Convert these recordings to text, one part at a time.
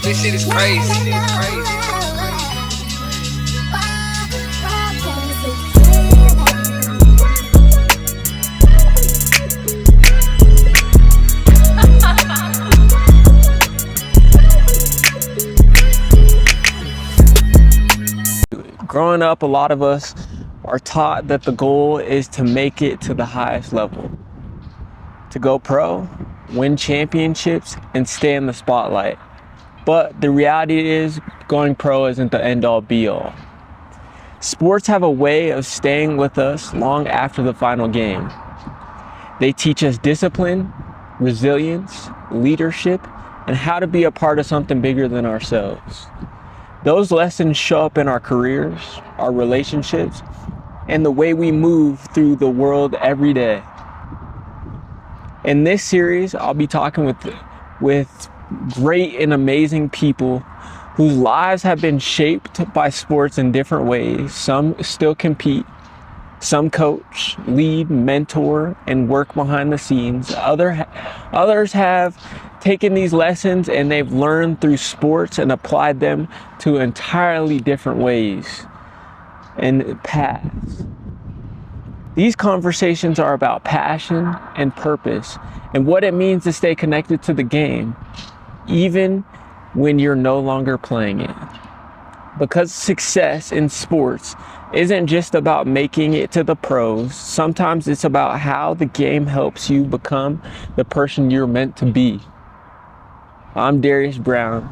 This shit is crazy. Growing up, a lot of us are taught that the goal is to make it to the highest level, to go pro, win championships, and stay in the spotlight. But the reality is, going pro isn't the end-all be-all. Sports have a way of staying with us long after the final game. They teach us discipline, resilience, leadership, and how to be a part of something bigger than ourselves. Those lessons show up in our careers, our relationships, and the way we move through the world every day. In this series, I'll be talking with great and amazing people whose lives have been shaped by sports in different ways. Some still compete, some coach, lead, mentor, and work behind the scenes. Others have taken these lessons and they've learned through sports and applied them to entirely different ways and paths. These conversations are about passion and purpose and what it means to stay connected to the game, even when you're no longer playing it. Because success in sports isn't just about making it to the pros. Sometimes it's about how the game helps you become the person you're meant to be. I'm Darius Brown,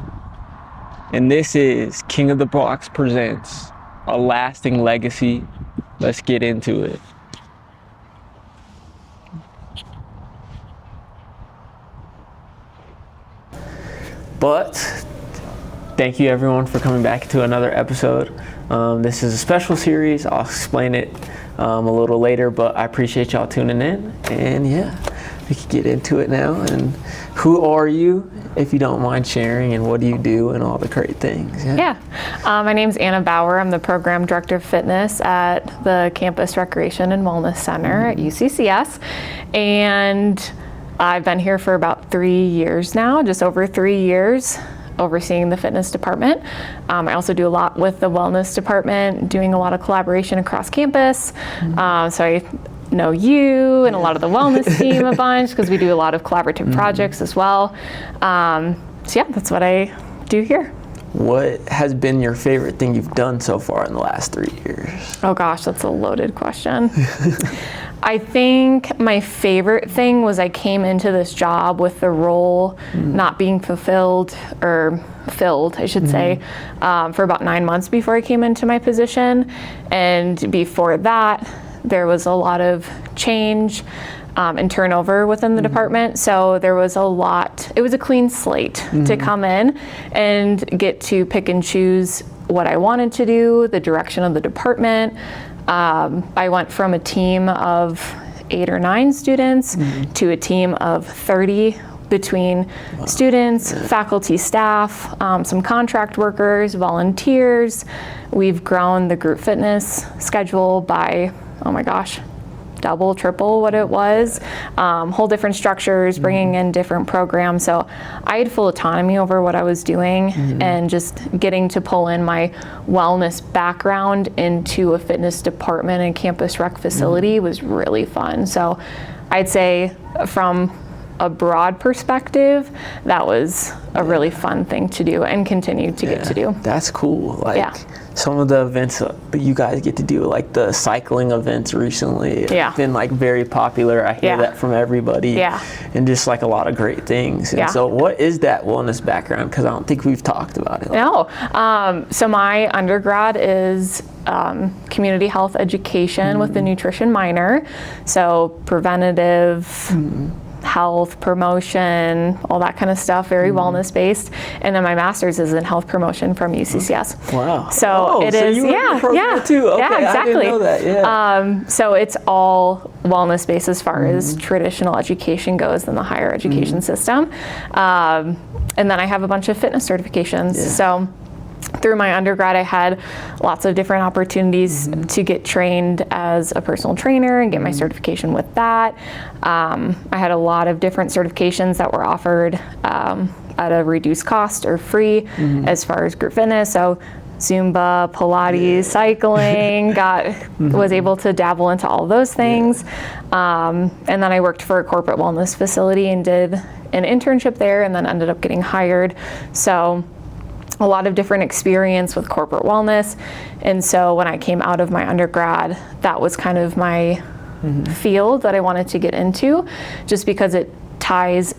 and this is King of the Box Presents A Lasting Legacy. Let's get into it. But thank you everyone for coming back to another episode. This is a special series. I'll explain it a little later, but I appreciate y'all tuning in. And yeah, we can get into it now. And who are you, if you don't mind sharing, and what do you do and all the great things? Yeah. My name's Anna Bauer. I'm the Program Director of Fitness at the Campus Recreation and Wellness Center at UCCS. And I've been here for about 3 years now, just over 3 years, overseeing the fitness department. I also do a lot with the wellness department, doing a lot of collaboration across campus. So I know you and a lot of the wellness team a bunch because we do a lot of collaborative projects as well. So yeah, that's what I do here. What has been your favorite thing you've done so far in the last 3 years? Oh gosh, that's a loaded question. I think my favorite thing was I came into this job with the role not being fulfilled, or filled, I should say, for about 9 months before I came into my position. And before that, there was a lot of change and turnover within the department. So there was it was a clean slate to come in and get to pick and choose what I wanted to do, the direction of the department. I went from a team of 8 or 9 students to a team of 30 between students, faculty, staff, some contract workers, volunteers. We've grown the group fitness schedule by, oh my gosh, double, triple what it was. Whole different structures, bringing in different programs. So I had full autonomy over what I was doing, and just getting to pull in my wellness background into a fitness department and campus rec facility was really fun. So I'd say from a broad perspective, that was a really fun thing to do and continue to get to do. That's cool. Some of the events that you guys get to do, like the cycling events recently, have been like very popular. I hear that from everybody. And just like a lot of great things. And so what is that wellness background? Because I don't think we've talked about it. No. So my undergrad is community health education with the nutrition minor. So preventative health promotion, all that kind of stuff, very wellness based. And then my master's is in health promotion from UCCS. Wow. So it is, you were in the program too. Okay, yeah, exactly. I didn't know that. So it's all wellness based as far as traditional education goes in the higher education system. And then I have a bunch of fitness certifications. So through my undergrad, I had lots of different opportunities to get trained as a personal trainer and get my certification with that. I had a lot of different certifications that were offered at a reduced cost or free as far as group fitness. So Zumba, Pilates, cycling, was able to dabble into all those things. And then I worked for a corporate wellness facility and did an internship there, and then ended up getting hired. So a lot of different experience with corporate wellness. And so when I came out of my undergrad, that was kind of my field that I wanted to get into, just because it ties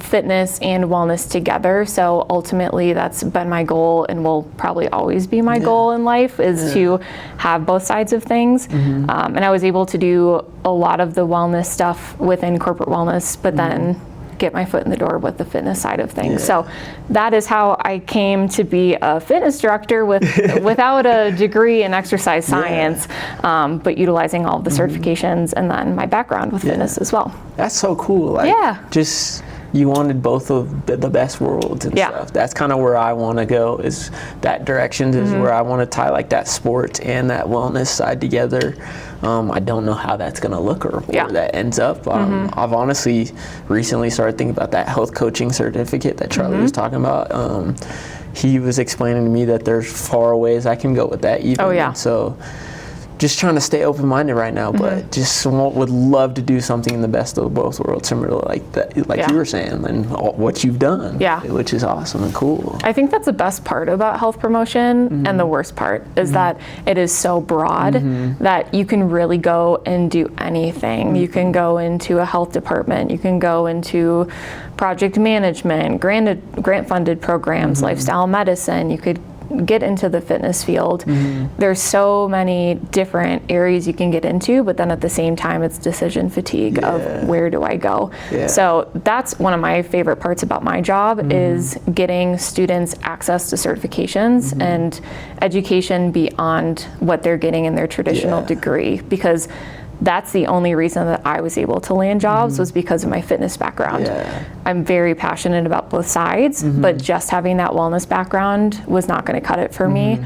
fitness and wellness together. So ultimately that's been my goal, and will probably always be my goal in life, is to have both sides of things. And I was able to do a lot of the wellness stuff within corporate wellness, but then get my foot in the door with the fitness side of things. So that is how I came to be a fitness director without a degree in exercise science, but utilizing all of the certifications and then my background with fitness as well. That's so cool. Like, just, you wanted both of the best worlds and stuff. That's kind of where I want to go, is that direction, is where I want to tie like that sports and that wellness side together. I don't know how that's going to look or where that ends up. I've honestly recently started thinking about that health coaching certificate that Charlie was talking about. He was explaining to me that there's far ways I can go with that even. So just trying to stay open-minded right now, but just would love to do something in the best of both worlds, similar like that, like you were saying, and what you've done, which is awesome and cool. I think that's the best part about health promotion, and the worst part is that it is so broad that you can really go and do anything. You can go into a health department, you can go into project management, grant-funded programs, lifestyle medicine. You could get into the fitness field. There's so many different areas you can get into, but then at the same time it's decision fatigue of where do I go. So that's one of my favorite parts about my job, is getting students access to certifications and education beyond what they're getting in their traditional degree, because that's the only reason that I was able to land jobs, was because of my fitness background. I'm very passionate about both sides, but just having that wellness background was not going to cut it for me.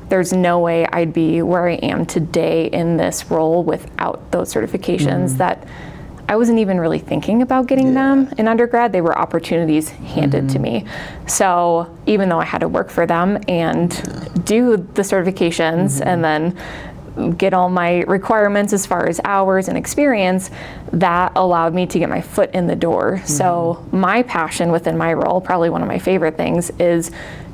There's no way I'd be where I am today in this role without those certifications that I wasn't even really thinking about getting them in undergrad. They were opportunities handed to me. So even though I had to work for them and do the certifications and then get all my requirements as far as hours and experience, that allowed me to get my foot in the door. So my passion within my role, probably one of my favorite things, is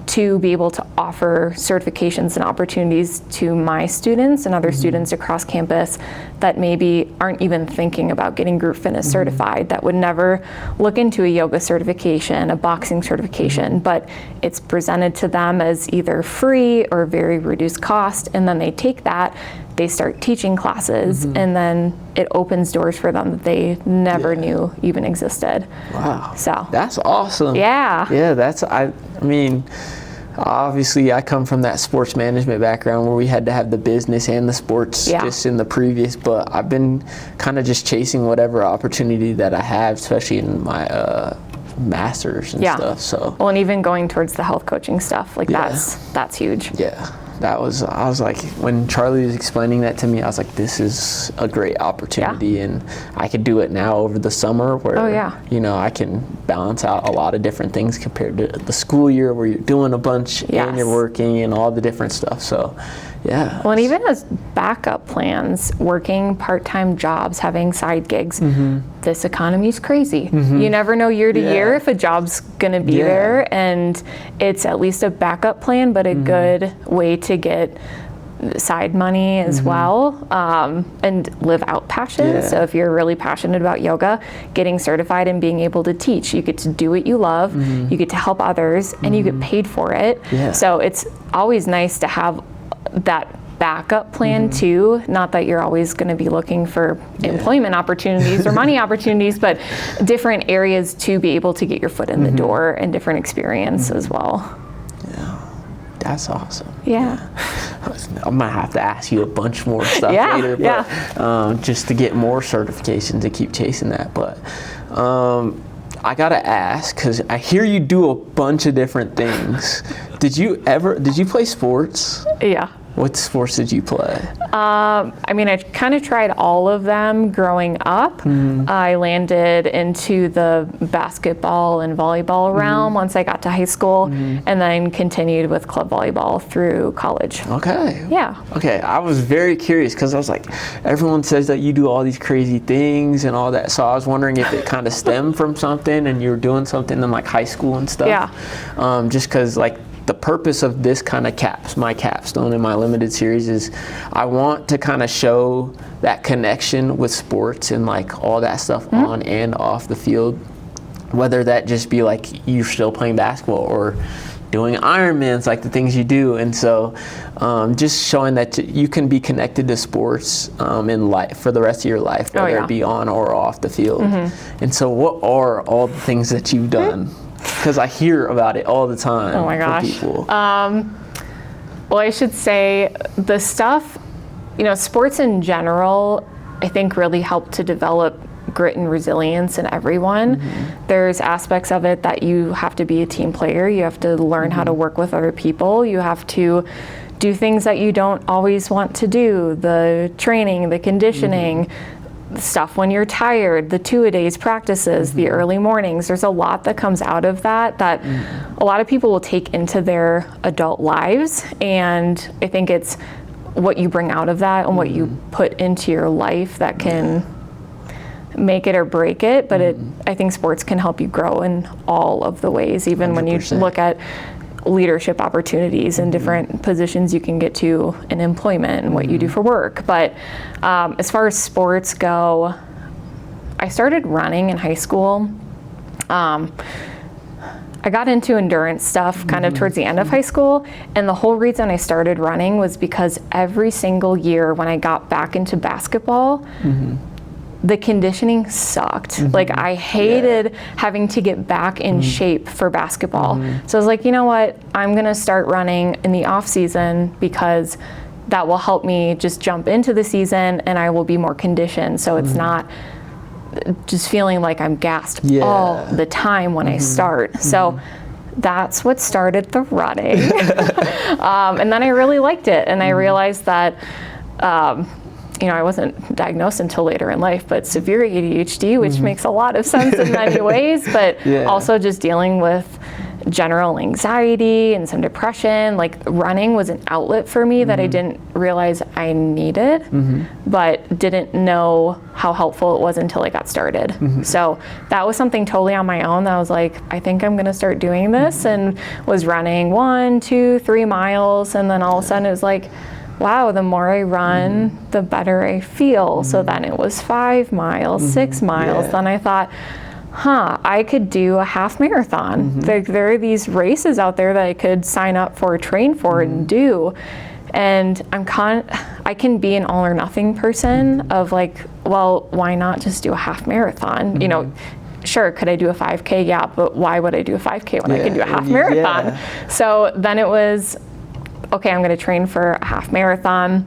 to be able to offer certifications and opportunities to my students and other students across campus that maybe aren't even thinking about getting group fitness certified, that would never look into a yoga certification, a boxing certification, but it's presented to them as either free or very reduced cost, and then they take that, they start teaching classes, and then it opens doors for them that they never knew even existed. Wow. So that's awesome. Yeah, that's, I mean, obviously I come from that sports management background where we had to have the business and the sports just in the previous, but I've been kind of just chasing whatever opportunity that I have, especially in my masters and stuff. So well, and even going towards the health coaching stuff, like that's huge. I was like, when Charlie was explaining that to me, I was like, this is a great opportunity, and I could do it now over the summer where, you know, I can balance out a lot of different things compared to the school year where you're doing a bunch and you're working and all the different stuff. So well, and even as backup plans, working part-time jobs, having side gigs, this economy is crazy. You never know year to year if a job's gonna be there, and it's at least a backup plan, but a good way to get side money as well, and live out passion. So if you're really passionate about yoga, getting certified and being able to teach, you get to do what you love, you get to help others, and you get paid for it. So it's always nice to have that backup plan too. Not that you're always going to be looking for employment opportunities or money opportunities, but different areas to be able to get your foot in the door and different experience as well. That's awesome. I'm gonna have to ask you a bunch more stuff later, but just to get more certifications to keep chasing that. But I gotta ask, because I hear you do a bunch of different things. Did you play sports? What sports did you play? I mean, I kind of tried all of them growing up. I landed into the basketball and volleyball realm once I got to high school, and then continued with club volleyball through college. Okay. Yeah. Okay, I was very curious because I was like, everyone says that you do all these crazy things and all that. So I was wondering if it kind of stemmed from something and you were doing something in like high school and stuff. Yeah. Just because like the purpose of this kind of my capstone and my limited series is I want to kind of show that connection with sports and like all that stuff on and off the field, whether that just be like you're still playing basketball or doing Ironmans, like the things you do. And so just showing that you can be connected to sports in life for the rest of your life, whether it be on or off the field. And so what are all the things that you've done? Because I hear about it all the time. Oh my gosh. People. Well, I should say the stuff, sports in general, I think really help to develop grit and resilience in everyone. There's aspects of it that you have to be a team player. You have to learn how to work with other people. You have to do things that you don't always want to do. The training, the conditioning, stuff when you're tired, the two-a-days practices, the early mornings. There's a lot that comes out of that a lot of people will take into their adult lives, and I think it's what you bring out of that and what you put into your life that can make it or break it. But I think sports can help you grow in all of the ways, even 100%. When you look at leadership opportunities and different positions you can get to in employment and what you do for work. But as far as sports go, I started running in high school. I got into endurance stuff kind of towards the end of high school, and the whole reason I started running was because every single year when I got back into basketball, the conditioning sucked. Like I hated having to get back in shape for basketball. So I was like, you know what? I'm gonna start running in the off season because that will help me just jump into the season and I will be more conditioned. So it's not just feeling like I'm gassed all the time when I start. So that's what started the running. And then I really liked it. And I realized that I wasn't diagnosed until later in life, but severe ADHD, which makes a lot of sense in many ways, but also just dealing with general anxiety and some depression. Like running was an outlet for me that I didn't realize I needed, but didn't know how helpful it was until I got started. So that was something totally on my own that I was like, I think I'm gonna start doing this, and was running 1, 2, 3 miles, and then all of a sudden it was like, wow, the more I run, the better I feel. So then it was 5 miles, 6 miles. Then I thought, I could do a half marathon. There are these races out there that I could sign up for, train for, and do. And I can be an all or nothing person of like, well, why not just do a half marathon? Sure, could I do a 5K? Yeah, but why would I do a 5K when I can do a half marathon? So then it was, okay, I'm gonna train for a half marathon.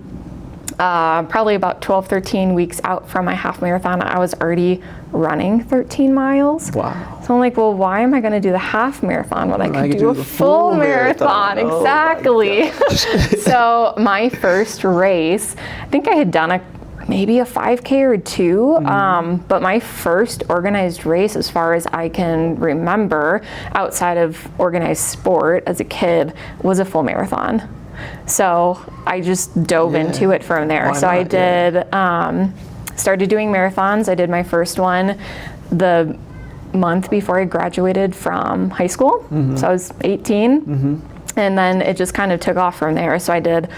Probably about 12, 13 weeks out from my half marathon, I was already running 13 miles. Wow. So I'm like, well, why am I gonna do the half marathon when I could do a full marathon? Exactly. So my first race, I think I had done maybe a 5K or 2, but my first organized race, as far as I can remember, outside of organized sport as a kid, was a full marathon. So I just dove into it from there. So I did, started doing marathons. I did my first one the month before I graduated from high school. So I was 18, and then it just kind of took off from there. So I did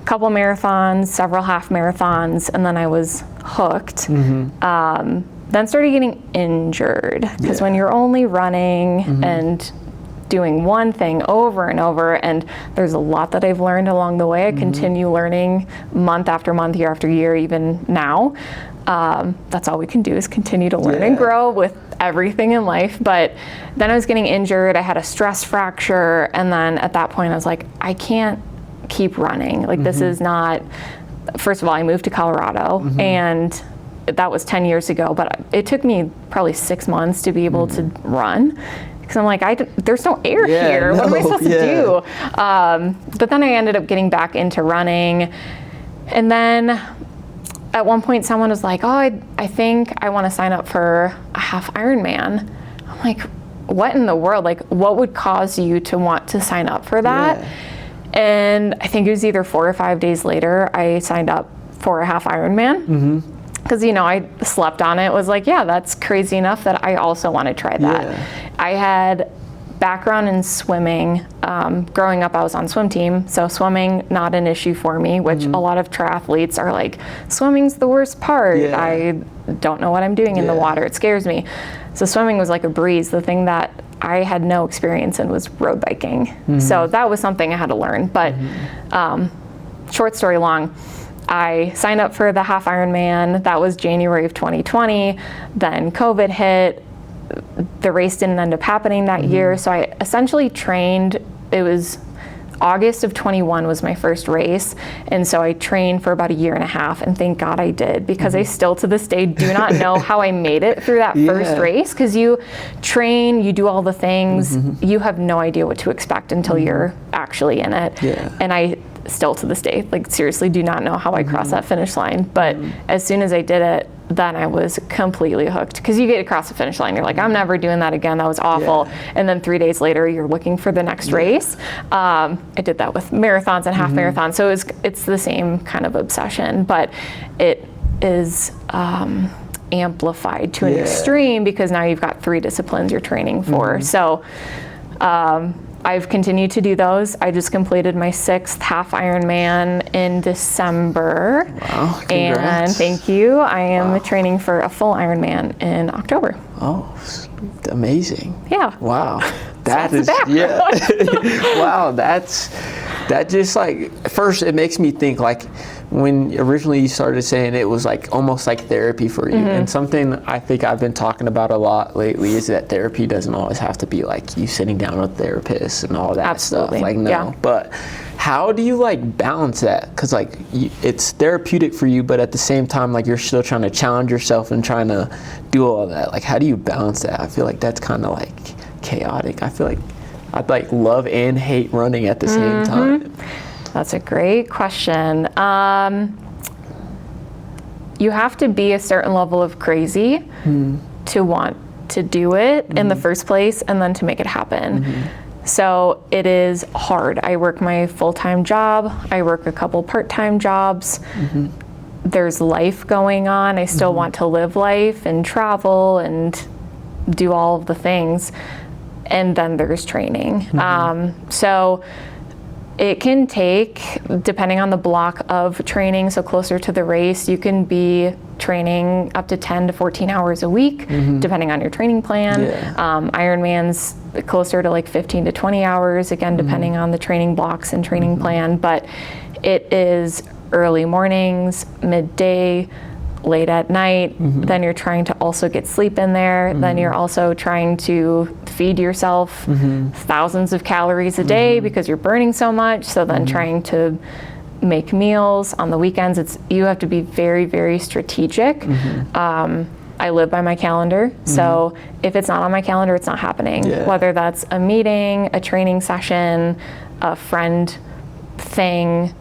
couple marathons, several half marathons, and then I was hooked. Then started getting injured because when you're only running and doing one thing over and over, and there's a lot that I've learned along the way. I continue learning month after month, year after year, even now. That's all we can do is continue to learn and grow with everything in life. But then I was getting injured. I had a stress fracture, and then at that point I was like, I can't keep running. Like this is not, first of all, I moved to Colorado and that was 10 years ago, but it took me probably 6 months to be able to run because I'm like, there's no air here. What am I supposed to do? But then I ended up getting back into running. And then at one point someone was like, oh, I think I want to sign up for a half Ironman. I'm like, what in the world? Like, what would cause you to want to sign up for that? And I think it was either 4 or 5 days later, I signed up for a half Ironman. Because, you know, I slept on it, was like, yeah, that's crazy enough that I also want to try that. I had background in swimming. Growing up, I was on swim team, so swimming, not an issue for me, which a lot of triathletes are like, swimming's the worst part. I don't know what I'm doing in the water. It scares me. So swimming was like a breeze. The thing that I had no experience in was road biking. So that was something I had to learn. But short story long, I signed up for the half Ironman. That was January of 2020. Then COVID hit. The race didn't end up happening that year. So I essentially trained. It was August of 21 was my first race. And so I trained for about 1.5 years, and thank God I did, because I still to this day do not know how I made it through that first race, because you train, you do all the things, you have no idea what to expect until you're actually in it. And I still to this day, like, seriously do not know how I crossed that finish line. But as soon as I did it, then I was completely hooked, because you get across the finish line, you're like, I'm never doing that again, that was awful. And then 3 days later, you're looking for the next race. I did that with marathons and half marathons, so it's the same kind of obsession, but it is amplified to an extreme, because now you've got 3 disciplines you're training for. So I've continued to do those. I just completed my 6th half Ironman in December. Wow, congrats. And thank you. I am training for a full Ironman in October. Oh, amazing. Yeah. Wow. That is, wow, that just, like, first it makes me think, like, when originally you started saying it was like almost like therapy for you, and something I think I've been talking about a lot lately is that therapy doesn't always have to be like you sitting down with therapists and all that stuff. Like, no, but how do you, like, balance that? Because, like, it's therapeutic for you, but at the same time, like, you're still trying to challenge yourself and trying to do all that. Like, how do you balance that? I feel like that's kind of like chaotic. I feel like I'd like love and hate running at the same time. That's a great question. You have to be a certain level of crazy to want to do it in the first place, and then to make it happen. So it is hard. I work my full-time job. I work a couple part-time jobs. There's life going on. I still want to live life and travel and do all of the things. And then there's training. So it can take, depending on the block of training, so closer to the race, you can be training up to 10 to 14 hours a week, depending on your training plan. Ironman's closer to like 15 to 20 hours, again, depending on the training blocks and training plan. But it is early mornings, midday, late at night, then you're trying to also get sleep in there, then you're also trying to feed yourself thousands of calories a day because you're burning so much, so then trying to make meals on the weekends. You have to be very, very strategic. I live by my calendar, so if it's not on my calendar, it's not happening. Whether that's a meeting, a training session, a friend thing,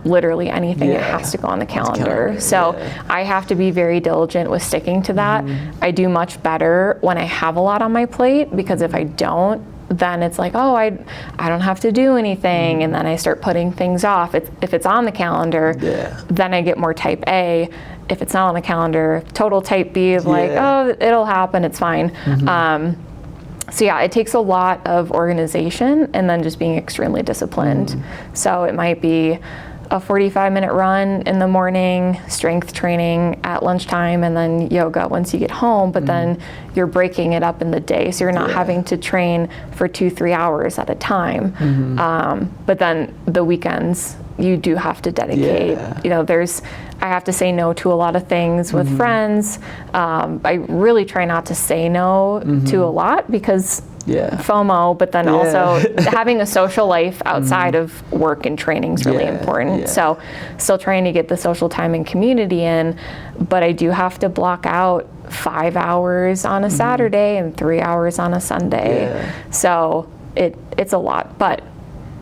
literally anything, it has to go on the calendar. So I have to be very diligent with sticking to that. I do much better when I have a lot on my plate, because if I don't, then it's like, oh, I don't have to do anything, and then I start putting things off. If it's on the calendar, then I get more type A. If it's not on the calendar, total type B of like, oh, it'll happen, it's fine. So yeah, it takes a lot of organization and then just being extremely disciplined. So it might be a 45-minute run in the morning, strength training at lunchtime, and then yoga once you get home, but then you're breaking it up in the day, so you're not having to train for 2-3 hours at a time. But then the weekends, you do have to dedicate. You know, I have to say no to a lot of things with friends. I really try not to say no to a lot, because FOMO, but then also having a social life outside of work and training is really important. So still trying to get the social time and community in, but I do have to block out 5 hours on a Saturday and 3 hours on a Sunday. So it's a lot, but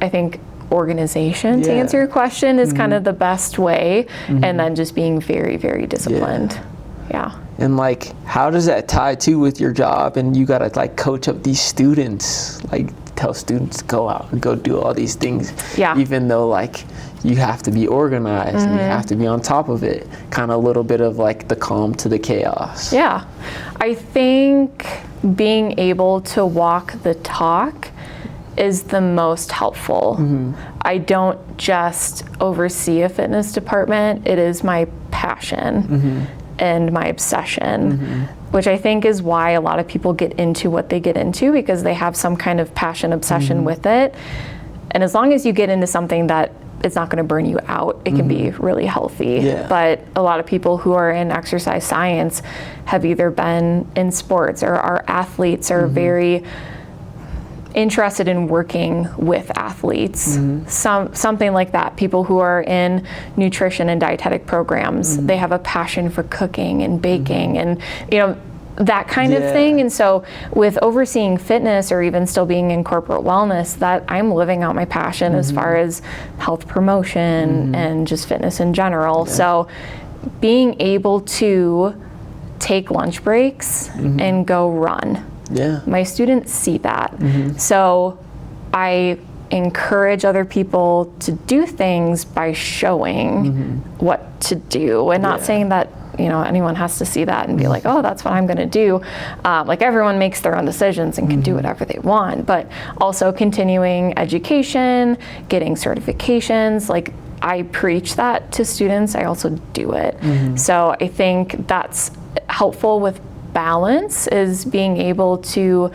I think organization, to answer your question, is kind of the best way, and then just being very, very disciplined. And like, how does that tie to with your job? And you gotta like coach up these students, like tell students to go out and go do all these things, even though like you have to be organized and you have to be on top of it. Kind of a little bit of like the calm to the chaos. I think being able to walk the talk is the most helpful. I don't just oversee a fitness department, it is my passion and my obsession, which I think is why a lot of people get into what they get into, because they have some kind of passion, obsession with it. And as long as you get into something that it's not going to burn you out, it can be really healthy. But a lot of people who are in exercise science have either been in sports or are athletes or very interested in working with athletes, something like that. People who are in nutrition and dietetic programs, they have a passion for cooking and baking and, you know, that kind of thing. And so with overseeing fitness or even still being in corporate wellness, that I'm living out my passion as far as health promotion and just fitness in general. So being able to take lunch breaks and go run. My students see that. So I encourage other people to do things by showing what to do, and not saying that, you know, anyone has to see that and be like, oh, that's what I'm going to do. Like, everyone makes their own decisions and can do whatever they want, but also continuing education, getting certifications. Like, I preach that to students, I also do it. So I think that's helpful with balance, is being able to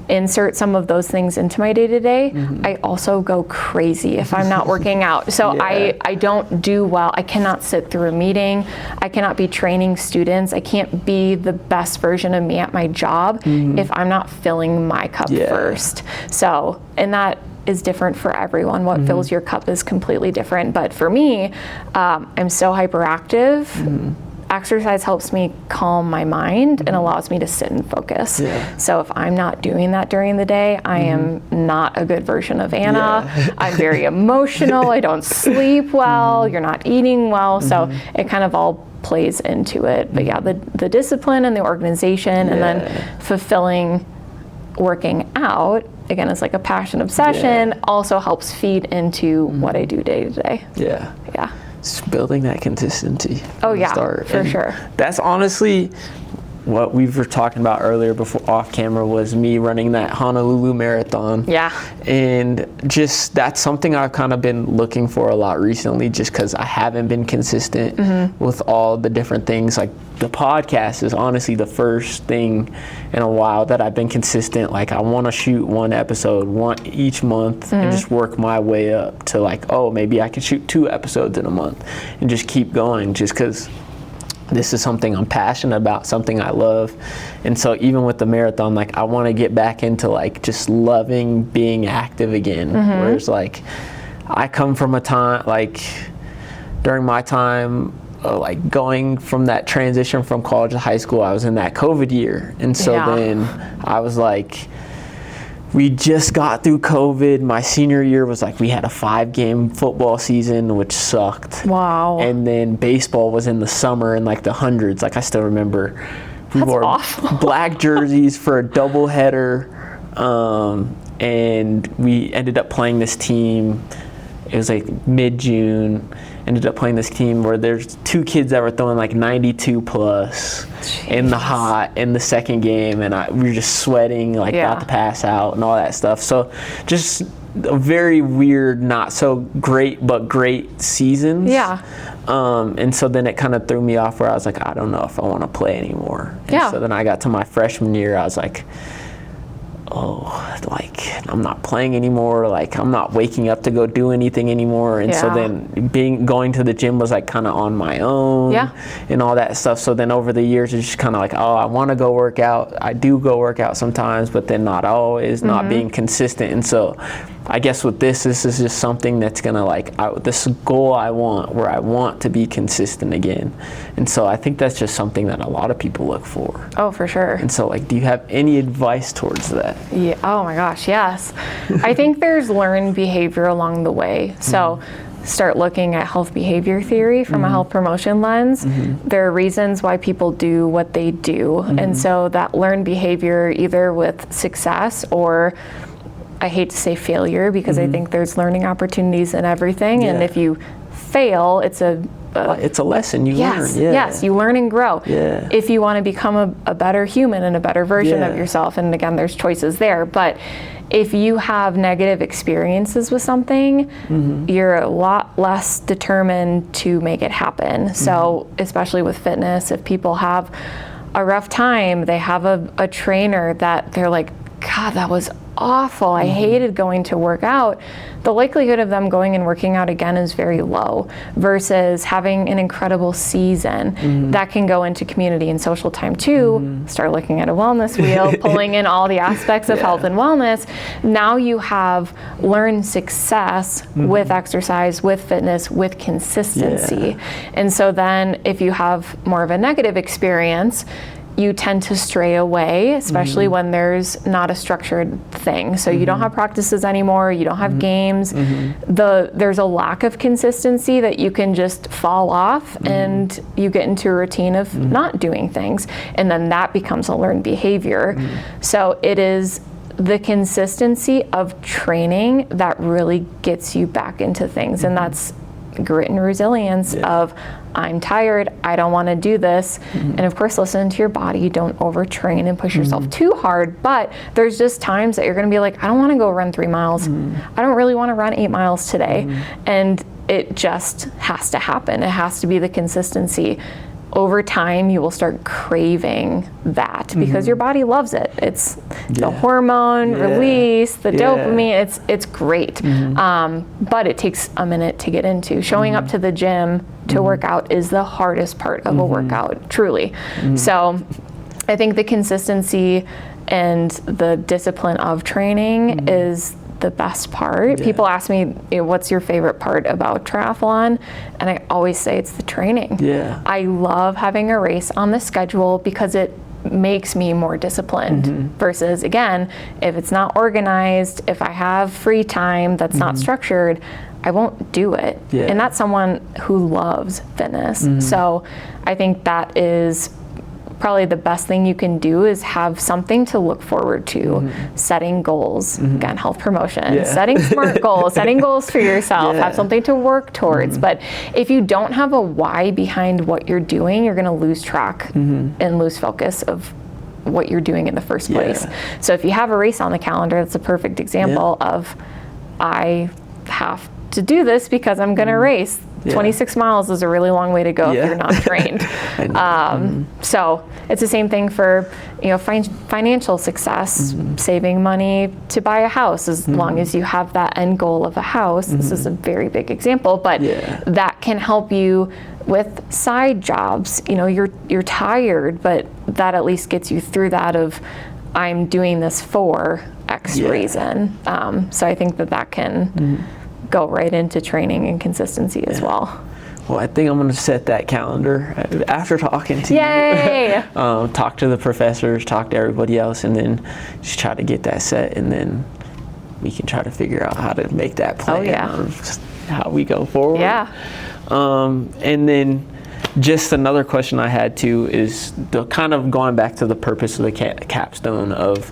insert some of those things into my day-to-day. I also go crazy if I'm not working out. So I don't do well. I cannot sit through a meeting. I cannot be training students. I can't be the best version of me at my job if I'm not filling my cup first. So, and that is different for everyone. What fills your cup is completely different. But for me, I'm so hyperactive. Exercise helps me calm my mind and allows me to sit and focus. So if I'm not doing that during the day, I am not a good version of Anna. I'm very emotional. I don't sleep well. You're not eating well. So it kind of all plays into it. But yeah, the discipline and the organization and then fulfilling working out, again, is like a passion, obsession, also helps feed into what I do day to day. Just building that consistency. Oh yeah, for sure. That's honestly what we were talking about earlier before off camera, was me running that Honolulu marathon. And just, that's something I've kind of been looking for a lot recently, just because I haven't been consistent with all the different things. Like, the podcast is honestly the first thing in a while that I've been consistent. Like, I want to shoot one episode each month and just work my way up to like, oh, maybe I can shoot 2 episodes in a month and just keep going, just because this is something I'm passionate about, something I love. And so even with the marathon, like, I want to get back into like just loving being active again. Whereas like, I come from a time, like during my time, like going from that transition from college to high school, I was in that COVID year. And so then I was like, we just got through COVID. My senior year was like, we had a 5-game football season, which sucked. And then baseball was in the summer in like the hundreds. Like, I still remember we wore black jerseys for a doubleheader. And we ended up playing this team. It was like mid-June. Ended up playing this team where there's 2 kids that were throwing like 92 plus in the hot in the second game, and we were just sweating, like about to pass out and all that stuff. So just a very weird, not so great but great seasons. And so then it kind of threw me off, where I was like, I don't know if I want to play anymore. And so then I got to my freshman year, I was like, oh, like I'm not playing anymore, like I'm not waking up to go do anything anymore. And so then going to the gym was like kind of on my own and all that stuff. So then over the years it's just kind of like, oh, I want to go work out. I do go work out sometimes, but then not always, not being consistent. And so I guess with this is just something that's gonna like, this goal I want, where I want to be consistent again. And so I think that's just something that a lot of people look for. Oh, for sure. And so like, do you have any advice towards that? Yeah. Oh my gosh, yes. I think there's learned behavior along the way. So start looking at health behavior theory from a health promotion lens. There are reasons why people do what they do. And so that learned behavior, either with success or, I hate to say failure, because I think there's learning opportunities in everything. And if you fail, it's a lesson you learn. Yes, you learn and grow. If you want to become a better human and a better version of yourself, and again, there's choices there, but if you have negative experiences with something, you're a lot less determined to make it happen. So especially with fitness, if people have a rough time, they have a trainer that they're like, God, that was awful. I hated going to work out. The likelihood of them going and working out again is very low, versus having an incredible season that can go into community and social time too. Start looking at a wellness wheel, pulling in all the aspects of health and wellness. Now you have learned success with exercise, with fitness, with consistency. And so then if you have more of a negative experience, you tend to stray away, especially when there's not a structured thing. So you don't have practices anymore, you don't have games. There's a lack of consistency that you can just fall off and you get into a routine of not doing things. And then that becomes a learned behavior. So it is the consistency of training that really gets you back into things. And that's grit and resilience of, I'm tired, I don't want to do this. And of course, listen to your body. Don't overtrain and push yourself too hard. But there's just times that you're going to be like, I don't want to go run 3 miles. I don't really want to run 8 miles today. And it just has to happen. It has to be the consistency. Over time, you will start craving that because your body loves it. It's the hormone release, the dopamine, it's great. But it takes a minute to get into. Showing up to the gym to work out is the hardest part of a workout, truly. So I think the consistency and the discipline of training is the best part. People ask me, what's your favorite part about triathlon? And I always say it's the training. I love having a race on the schedule because it makes me more disciplined versus, again, if it's not organized, if I have free time that's not structured, I won't do it. And that's someone who loves fitness. So I think that is probably the best thing you can do, is have something to look forward to. Setting goals, again, health promotion, setting smart goals, setting goals for yourself, have something to work towards. But if you don't have a why behind what you're doing, you're going to lose track and lose focus of what you're doing in the first place. So if you have a race on the calendar, that's a perfect example of, I have to do this because I'm going to race. 26 miles is a really long way to go if you're not trained. So it's the same thing for, financial success, saving money to buy a house, as long as you have that end goal of a house. This is a very big example, but that can help you with side jobs. You're tired, but that at least gets you through that of, I'm doing this for X reason. So I think that can go right into training and consistency as well. Well, I think I'm going to set that calendar after talking to you. Talk to the professors, talk to everybody else, and then just try to get that set, and then we can try to figure out how to make that plan of how we go forward. And then just another question I had too is the kind of going back to the purpose of the capstone of,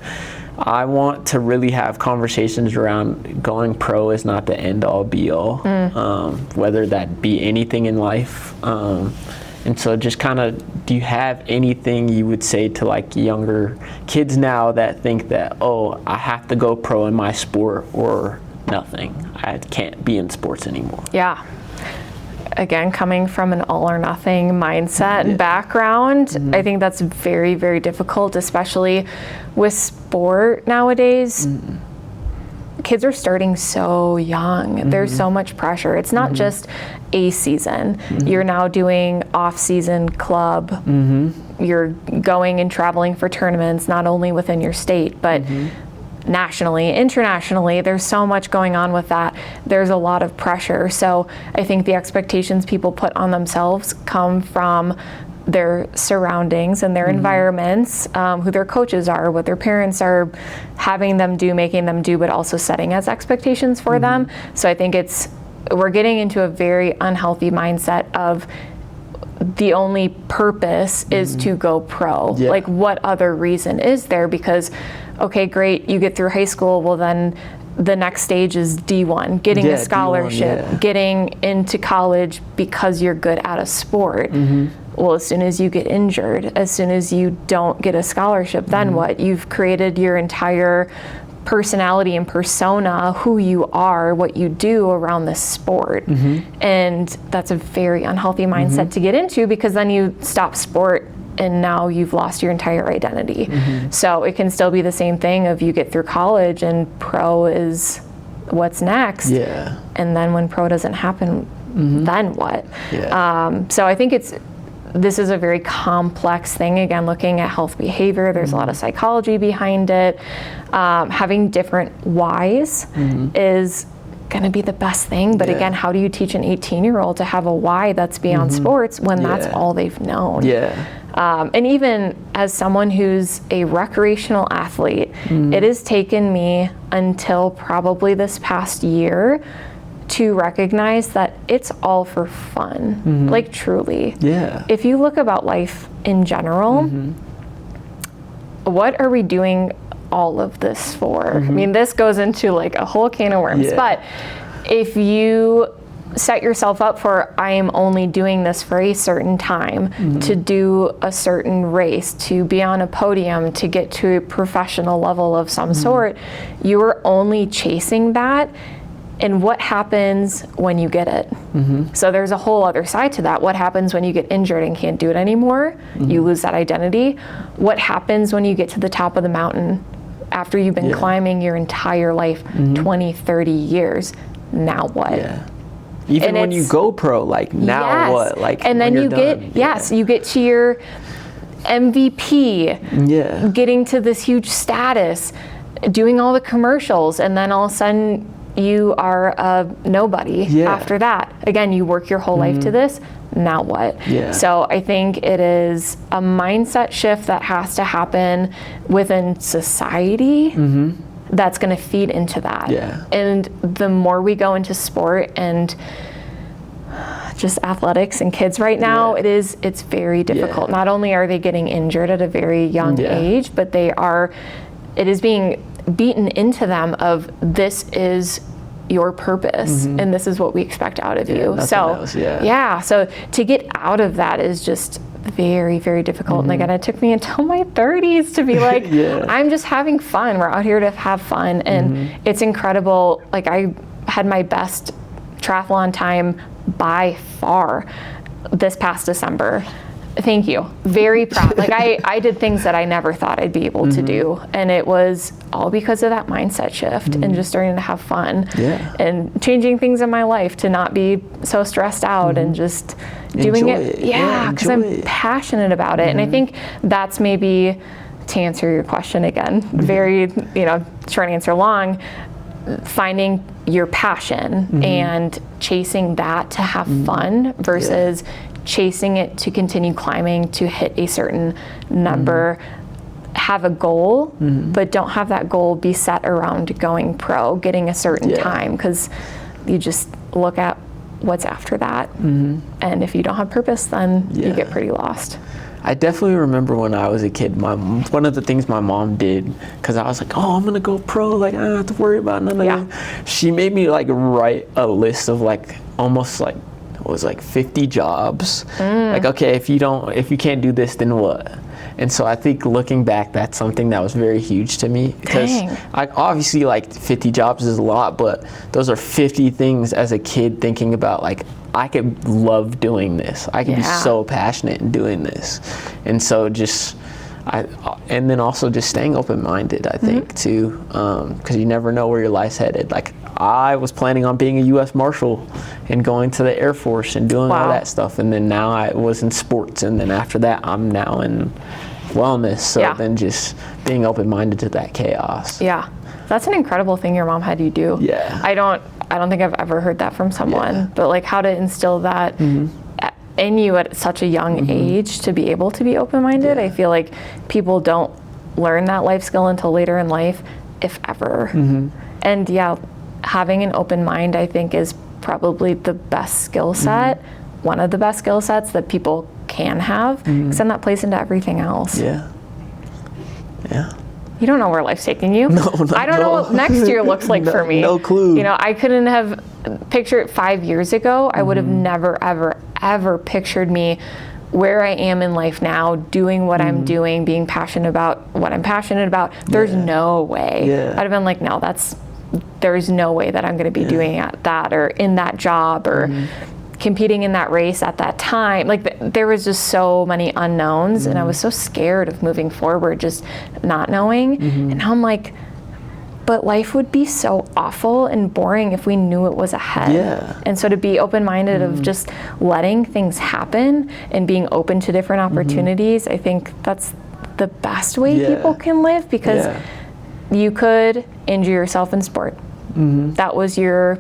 I want to really have conversations around going pro is not the end all be all, whether that be anything in life. And so just kind of, do you have anything you would say to like younger kids now that think that, oh, I have to go pro in my sport or nothing, I can't be in sports anymore? again, coming from an all or nothing mindset and background, I think that's very, very difficult, especially with sport nowadays. Kids are starting so young. There's so much pressure. It's not just a season. You're now doing off-season club. You're going and traveling for tournaments, not only within your state, but nationally, internationally. There's so much going on with that. There's a lot of pressure. So I think the expectations people put on themselves come from their surroundings and their environments, who their coaches are, what their parents are having them do, making them do, but also setting as expectations for them. So I think we're getting into a very unhealthy mindset of the only purpose is to go pro. Like, what other reason is there? Because, okay, great, you get through high school, well then the next stage is D1, getting a scholarship, D1, getting into college because you're good at a sport. Well, as soon as you get injured, as soon as you don't get a scholarship, then what? You've created your entire personality and persona, who you are, what you do around this sport. And that's a very unhealthy mindset to get into, because then you stop sport and now you've lost your entire identity. So it can still be the same thing of you get through college and pro is what's next. And then when pro doesn't happen, then what? So I think this is a very complex thing. Again, looking at health behavior, there's a lot of psychology behind it. Having different whys is going to be the best thing. But again, how do you teach an 18-year-old to have a why that's beyond sports when that's all they've known? And even as someone who's a recreational athlete, it has taken me until probably this past year to recognize that it's all for fun, like truly. If you look about life in general, what are we doing all of this for? I mean, this goes into like a whole can of worms, but if you set yourself up for, I am only doing this for a certain time, to do a certain race, to be on a podium, to get to a professional level of some sort, you are only chasing that. And what happens when you get it? So there's a whole other side to that. What happens when you get injured and can't do it anymore? You lose that identity. What happens when you get to the top of the mountain after you've been climbing your entire life, 20, 30 years? Now what? Even when you go pro, like now what? Like, and then you get, you get to your MVP, getting to this huge status, doing all the commercials, and then all of a sudden you are a nobody after that. Again, you work your whole life to this, now what? So I think it is a mindset shift that has to happen within society that's going to feed into that. And the more we go into sport and just athletics and kids right now, it's very difficult. Not only are they getting injured at a very young age, but it is being beaten into them of, this is your purpose and this is what we expect out of you. So so to get out of that is just very, very difficult. And again, it took me until my 30s to be like, I'm just having fun. We're out here to have fun. And it's incredible. Like, I had my best triathlon time by far this past December. Thank you. Very proud. Like, I did things that I never thought I'd be able to do. And it was all because of that mindset shift and just starting to have fun and changing things in my life to not be so stressed out and just doing it. Because I'm passionate about it. And I think that's maybe, to answer your question again, very, short answer long, finding your passion and chasing that to have fun versus chasing it to continue climbing to hit a certain number. Have a goal, but don't have that goal be set around going pro, getting a certain time, because you just look at what's after that. And if you don't have purpose, then you get pretty lost. I definitely remember when I was a kid, one of the things my mom did, because I was like, I'm gonna go pro, like I don't have to worry about none of that. She made me like write a list of like almost like, it was like 50 jobs. Like, okay, if you can't do this, then what? And so I think looking back, that's something that was very huge to me, because I obviously, like, 50 jobs is a lot, but those are 50 things as a kid thinking about, like, I could love doing this. I could be so passionate in doing this. And so and then also just staying open-minded, I think, too, because you never know where your life's headed. Like, I was planning on being a U.S. Marshal and going to the Air Force and doing all that stuff. And then now I was in sports. And then after that, I'm now in wellness. So then just being open-minded to that chaos. Yeah. That's an incredible thing your mom had you do. Yeah. I don't think I've ever heard that from someone, but like how to instill that in you at such a young age to be able to be open-minded. I feel like people don't learn that life skill until later in life, if ever. And having an open mind, I think, is probably the best skill set, one of the best skill sets that people can have, because then that plays into everything else. Yeah. You don't know where life's taking you. I don't know what next year looks like for me. No clue. You know, I couldn't have pictured 5 years ago. I would have never, ever, ever pictured me where I am in life now, doing what I'm doing, being passionate about what I'm passionate about. There's no way. I'd have been like, no, there's no way that I'm going to be doing that or in that job or competing in that race at that time. Like there was just so many unknowns and I was so scared of moving forward, just not knowing. And now I'm like, but life would be so awful and boring if we knew it was ahead. And so to be open-minded of just letting things happen and being open to different opportunities, I think that's the best way people can live, because you could injure yourself in sport. That was your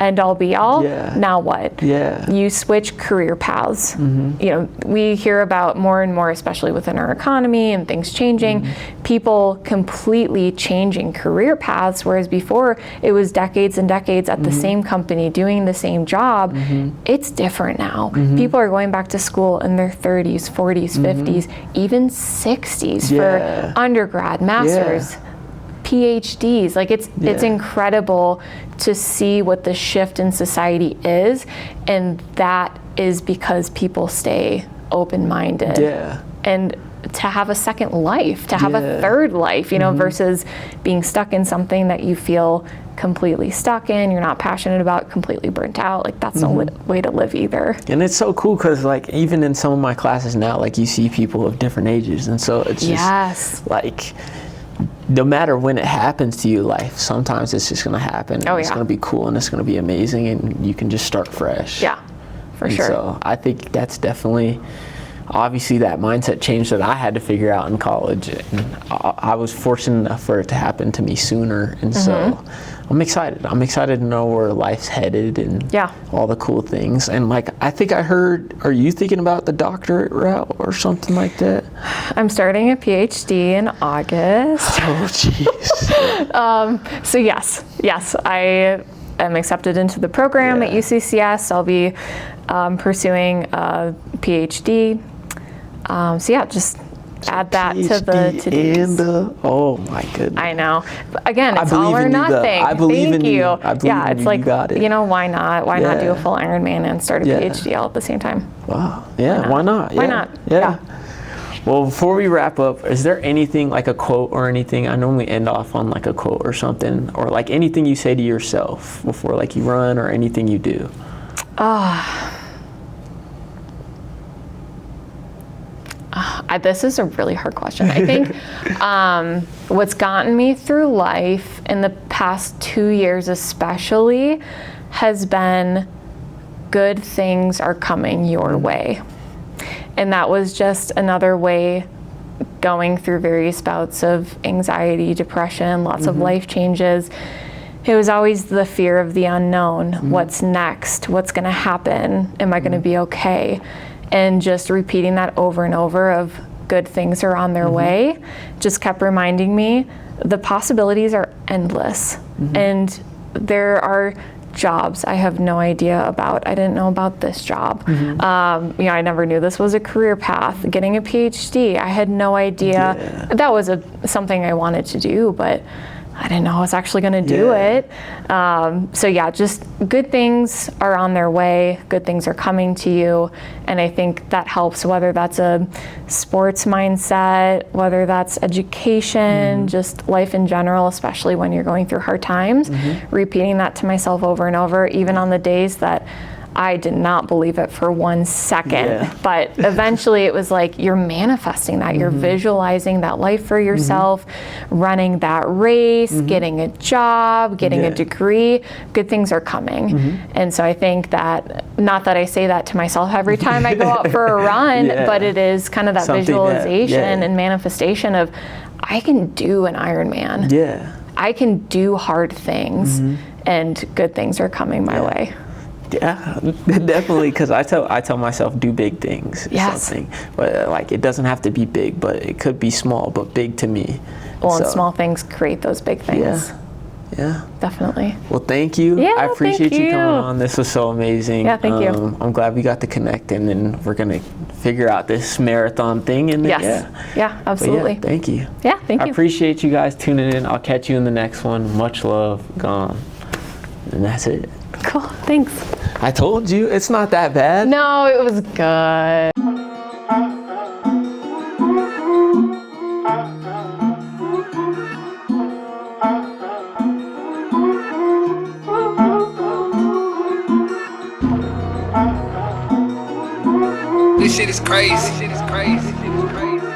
end all be all. Now what? You switch career paths. You know, we hear about more and more, especially within our economy and things changing, people completely changing career paths, whereas before it was decades and decades at the same company doing the same job. It's different now. People are going back to school in their 30s, 40s, 50s, even 60s for undergrad, masters, PhDs. Like it's incredible to see what the shift in society is, and that is because people stay open-minded. And to have a second life, to have a third life, you know, versus being stuck in something that you feel completely stuck in, you're not passionate about, completely burnt out. Like that's no way to live either. And it's so cool because like even in some of my classes now, like you see people of different ages, and so it's just like, no matter when it happens to you, life, sometimes it's just gonna happen. It's gonna be cool and it's gonna be amazing, and you can just start fresh. For sure. So I think that's definitely, obviously that mindset change that I had to figure out in college, and I was fortunate enough for it to happen to me sooner, and so I'm excited. I'm excited to know where life's headed and all the cool things. And like, I think I heard, are you thinking about the doctorate route or something like that? I'm starting a PhD in August. Oh, jeez. So yes, I am accepted into the program at UCCS. I'll be pursuing a PhD. So just add that to the to-dos. Oh my goodness. I know. But again, it's all or nothing. I believe in you. I believe in it's you. like, You got it. you know, why not? Why not do a full Ironman and start a PhD all at the same time? Wow. Yeah, why not? Why not? Yeah. Well, before we wrap up, is there anything like a quote or anything? I normally end off on like a quote or something, or like anything you say to yourself before like you run or anything you do. This is a really hard question. I think what's gotten me through life in the past 2 years especially has been good things are coming your way. And that was just another way, going through various bouts of anxiety, depression, lots of life changes. It was always the fear of the unknown. What's next? What's going to happen? Am I going to be okay? And just repeating that over and over of good things are on their way just kept reminding me the possibilities are endless. And there are jobs I have no idea about. I didn't know about this job. You know, I never knew this was a career path. Getting a PhD, I had no idea. That was something I wanted to do, but I didn't know I was actually going to do it. So yeah, just good things are on their way. Good things are coming to you. And I think that helps, whether that's a sports mindset, whether that's education, just life in general, especially when you're going through hard times. Repeating that to myself over and over, even on the days that I did not believe it for 1 second, but eventually it was like you're manifesting that, you're visualizing that life for yourself, running that race, getting a job, getting a degree, good things are coming. And so I think that, not that I say that to myself every time I go out for a run, but it is kind of that something visualization and manifestation of, I can do an Ironman. I can do hard things, and good things are coming my way. Yeah, definitely. Because I tell myself, do big things. Something, but like, it doesn't have to be big, but it could be small, but big to me. Well, and small things create those big things. Yeah, definitely. Well, thank you. Yeah, I appreciate thank you coming on. This was so amazing. Yeah, thank you. I'm glad we got to connect, and then we're gonna figure out this marathon thing. And then, yeah, absolutely. Yeah, thank you. Yeah, thank you. I appreciate you guys tuning in. I'll catch you in the next one. Much love, gone. And that's it. Cool, thanks. I told you, it's not that bad. No, it was good. This shit is crazy. This shit is crazy.